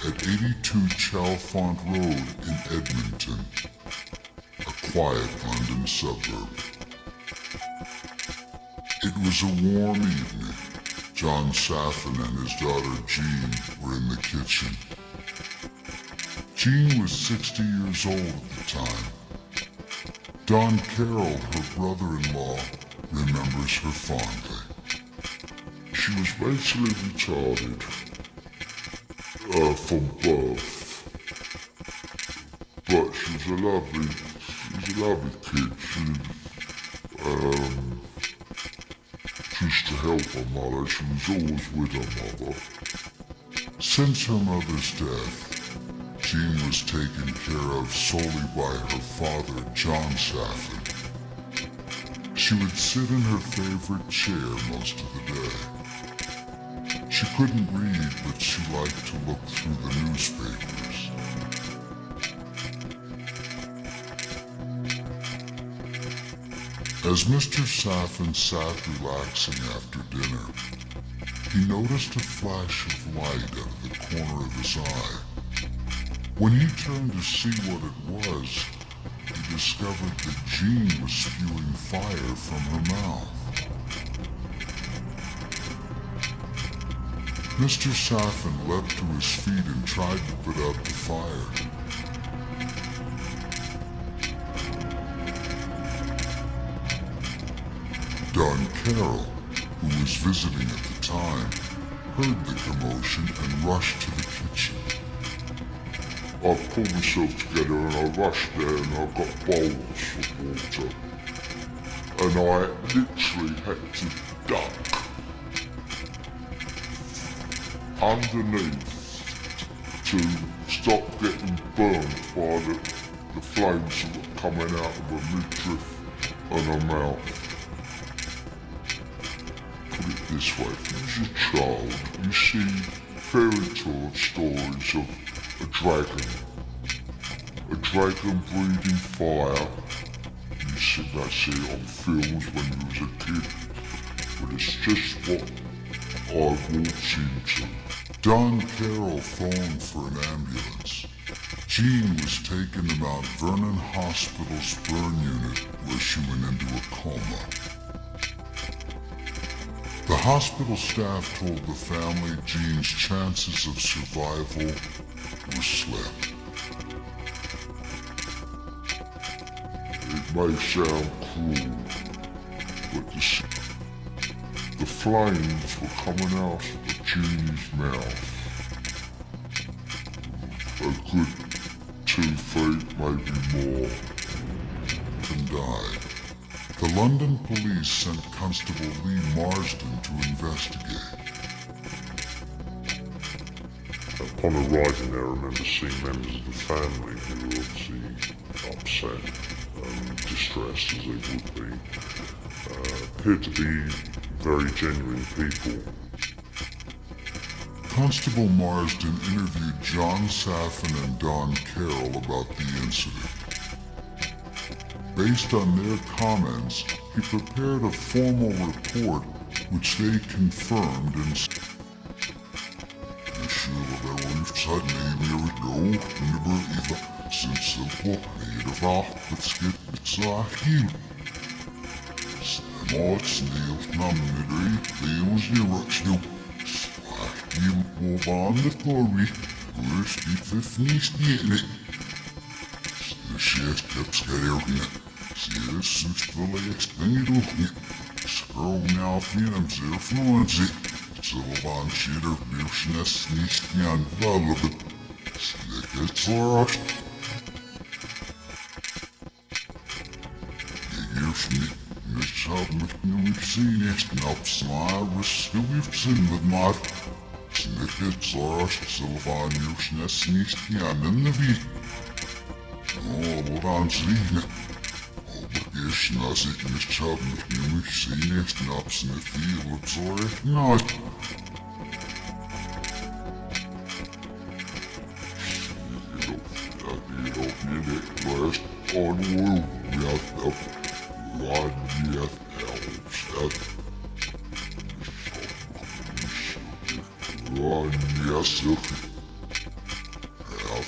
at 82 Chalfont Road in Edmonton, a quiet London suburb. It was a warm evening. John Saffin and his daughter Jean were in the kitchen. Jean was 60 years old at the time. Don Carroll, her brother-in-law, remembers her fondly. She was mentally retarded from birth, but she was a lovely kid. She used to help her mother. She was always with her mother. Since her mother's death, Jean was taken care of solely by her father, John Saffin. She would sit in her favorite chair most of the day. She couldn't read, but she liked to look through the newspapers. As Mr. Saffin sat relaxing after dinner, he noticed a flash of light out of the corner of his eye. When he turned to see what it was, he discovered that Jean was spewing fire from her mouth. Mr. Saffin leapt to his feet and tried to put out the fire. Don Carroll, who was visiting at the time, heard the commotion and rushed to the kitchen. I pulled myself together and I rushed there and I got bowls of water. And I literally had to duck underneath to stop getting burned by the flames that were coming out of her midriff and her mouth. Put it this way, as a child, you see fairy tale stories of a dragon breathing fire. You see it on films when you was a kid, but it's just what I walked into. Don Carroll phoned for an ambulance. Jean was taken to Mount Vernon Hospital's burn unit, where she went into a coma. The hospital staff told the family Jean's chances of survival were slim. It may sound cruel, but the flames were coming out of Jean's mouth. A good 2 feet, maybe more, and died. The London police sent Constable Lee Marsden to investigate. Upon arriving there, I remember seeing members of the family who were obviously upset and distressed, as they would be. Appeared to be very genuine people. Constable Marsden interviewed John Saffin and Don Carroll about the incident. Based on their comments, he prepared a formal report which they confirmed and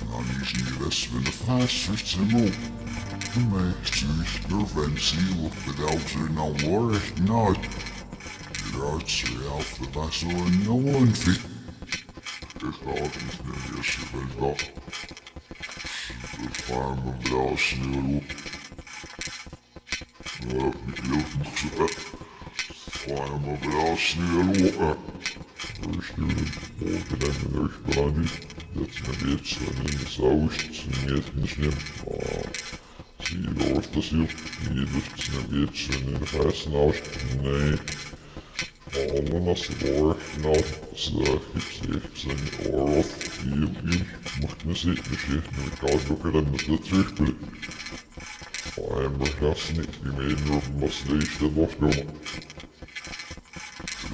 Anonymous with the fast symbol. The makes your fancy look without no worry, not. Your arts are off the vessel and no one fit. Ik ga het niet meer eerst even dat. De farm of the sneeuw. Ik loop nog zo uit. Farm of the sneeuw. Morgen en rugbranding. Dat is een beetje in de saus. Niet slim. Zie je hoort dat hier. Hier is een beetje in de fascinatie. Nee. Alle als de oor. Nou, ze heeft zijn oor af. Hier mocht me zeker zien. Nu ik ga ook erin met de terugblik. Maar gasten niet. Die meen op een maslees dat afkomen.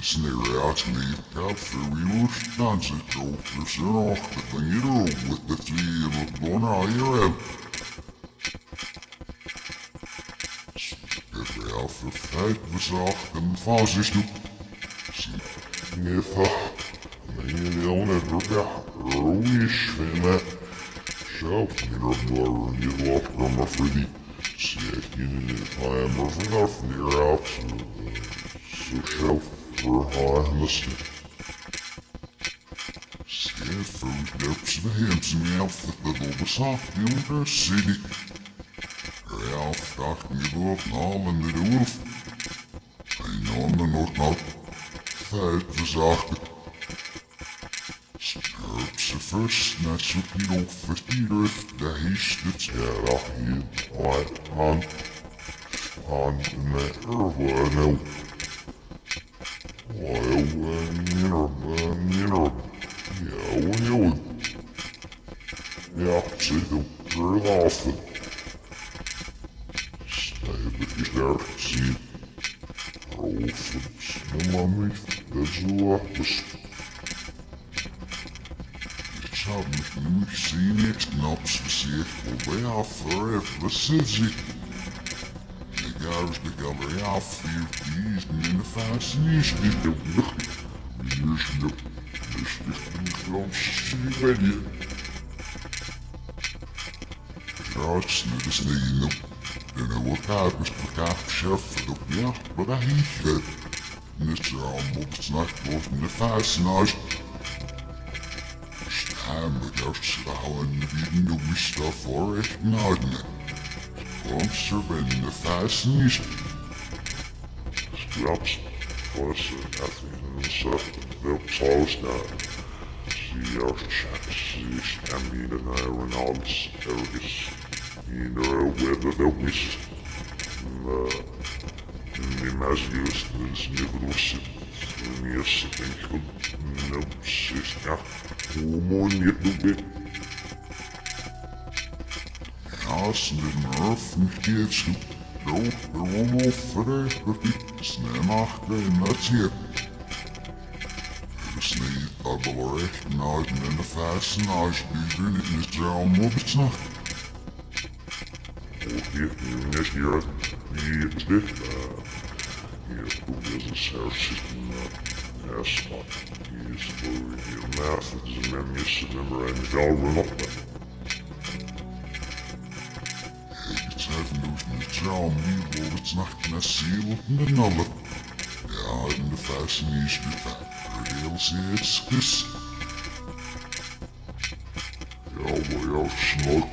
Snare out me after we were dancing over zero, but you know, with the three of us going out your head. Every after fight was off and fast is to see if you don't ever get a wish for that. So, you know, you lost from a Freddy. See, if I'm enough near out, so shelf. Listening. Scared food dopes the hips and me off the little soft university. Her elf got me up all in the wolf. I know I'm the north now. Fight the socket. Snurps the first nights with the old 50 earth. The heast yeah, on the herb, no. Ja, zeker. Heel often. Stijf is daar gezien. Hoofdens. Helemaal niet. Dat is wel anders. Ik zou niet zien. Ik snap ze zich. Wel ja, voor even zitten. Ik ga af hier in de fase niet de lucht. Hier is de Franse je. Raats net als nee op. En er wordt uit met elkaar chef op ja, maar dat hier. Net zo allemaal snakt wordt in de fase naast. Staan we daar schouwen wie de wist daarvoor echt nadenken. Monster in the fascination. Straps was nothing the close now. See our see stampede and iron arms, Ergus, in the weather that we the Masgius, this Nicholas, yes, think you no sister, who more need to be. Als de nerf niet iets doet, dan gewoon wel verder dat ik snel achter in dat hier. Er is niet dat we echt nooit in de vaste naast die er niet is er allemaal besnacht. Ook hier, net hier, hier is dit. Hier is een service spot. Hier is voor je math, het is een member en het al run op. Trouw me wordt het nacht naar ziel in de nolle. Ja, in de fascination er heel zeer skis. Ja, maar jouw snor.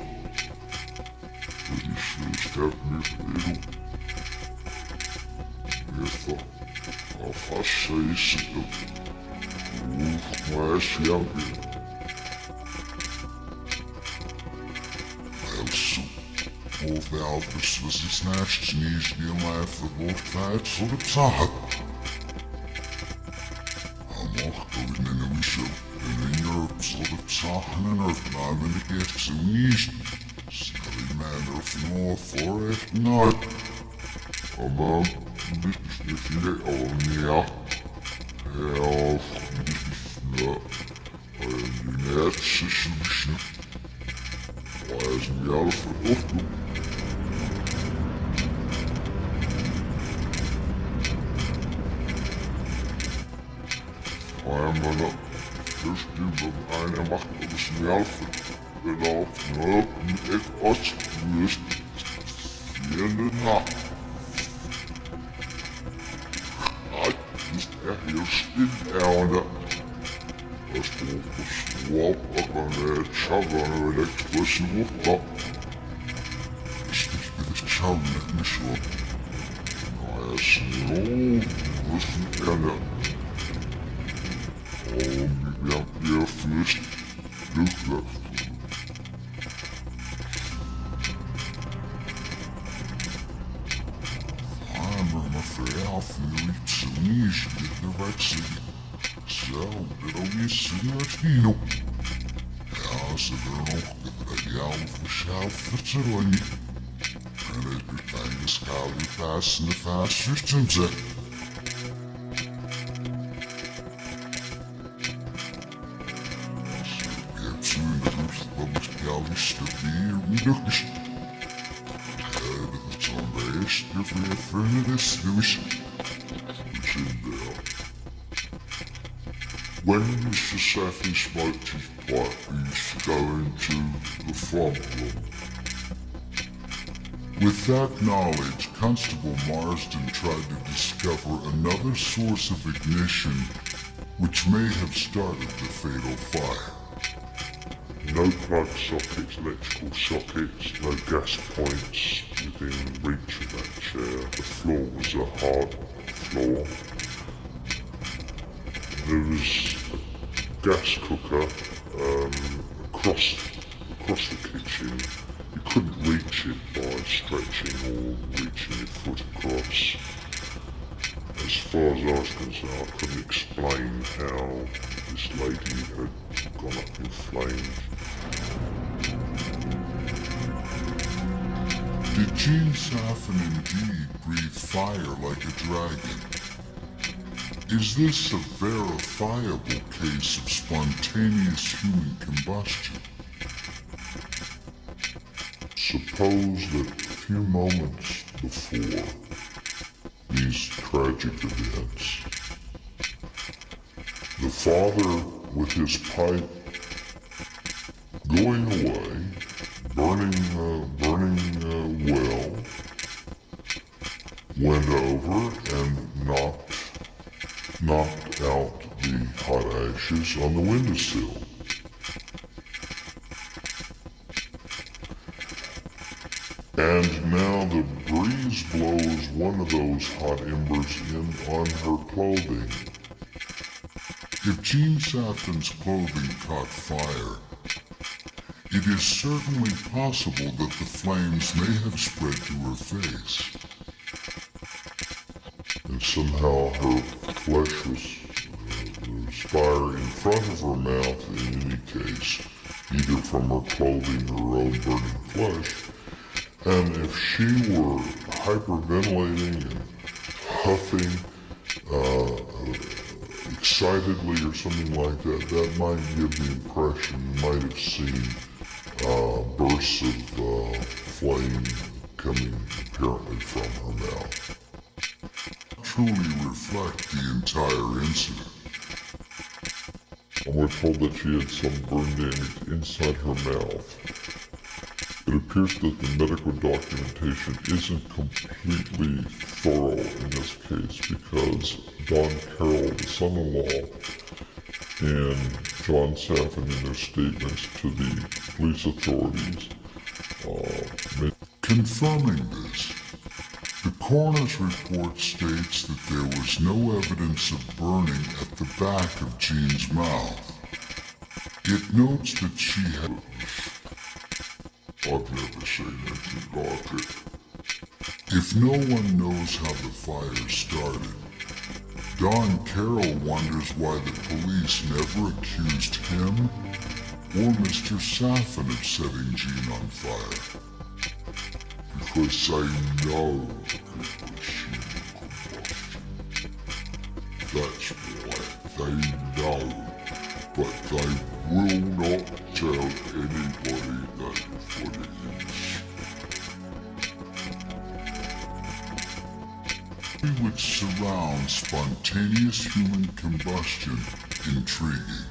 Dat is zo sterk niet veel. Even alvast zees het. Oef, maar is janken. Wel zo. Of de ouders was die snaast niet die leven wordt feit voor het zaad. Hij mocht ook in een wisho en in Europe zal het zagen en uitblijven de kerst zo niet. Stel je mij er vanaf voor echt nooit. Maar dit is niet idee al meer. Ja, dit is niet. En die net sessie. Waar is een jaar verhoofd doen? Maar first doen we een macht op de snelheid. beloften met als lust vierde nacht. Het is ergens in erne. Als we swap op een chaggan met expressie op. Is niet met de chaggan niet zo. Nou, is no, dus erne. Ja, je vlust luchtlucht. I'm afraid I'll feel it soon as you get the right city. So, that'll be senior. Ja, ze er nog dat jou voor vertellen. En het kleine schaduwpassen de vastzuchten zijn. Luchtjes. Dat is aan de eerste voor je vrienden is dus. When Mr. Safi smoked his pipe, he used to go into the front room. With that knowledge, Constable Marsden tried to discover another source of ignition which may have started the fatal fire. No plug sockets, electrical sockets, no gas points within reach of that chair. The floor was a hard floor. There was a gas cooker across the kitchen. You couldn't reach it by stretching or reaching your foot across. As far as I was concerned, I couldn't explain how this lady had gone up in flames. Did Gene Saffin indeed breathe fire like a dragon? Is this a verifiable case of spontaneous human combustion? Suppose that a few moments before these tragic events, the father with his pipe going away, burning well, went over and knocked out the hot ashes on the windowsill. And now the breeze blows one of those hot embers in on her clothing. If Gene Saffin's clothing caught fire, it is certainly possible that the flames may have spread to her face. And somehow her flesh was there's fire in front of her mouth in any case, either from her clothing or her own burning flesh. And if she were hyperventilating and huffing excitedly or something like that, that might give the impression you might have seen bursts of flame coming apparently from her mouth. Truly reflect the entire incident. And we're told that she had some burn damage inside her mouth. It appears that the medical documentation isn't completely thorough in this case because Don Carroll, the son-in-law, and John Saffin in their statements to the police authorities confirming this, the coroner's report states that there was no evidence of burning at the back of Jean's mouth. It notes that she had... I've never seen anything like it. If no one knows how the fire started, Don Carroll wonders why the police never accused him or Mr. Saffin of setting Jean on fire. Because they know it was human combustion. That's why they know, but they will not tell anybody that's what it is. We would surround spontaneous human combustion intriguing.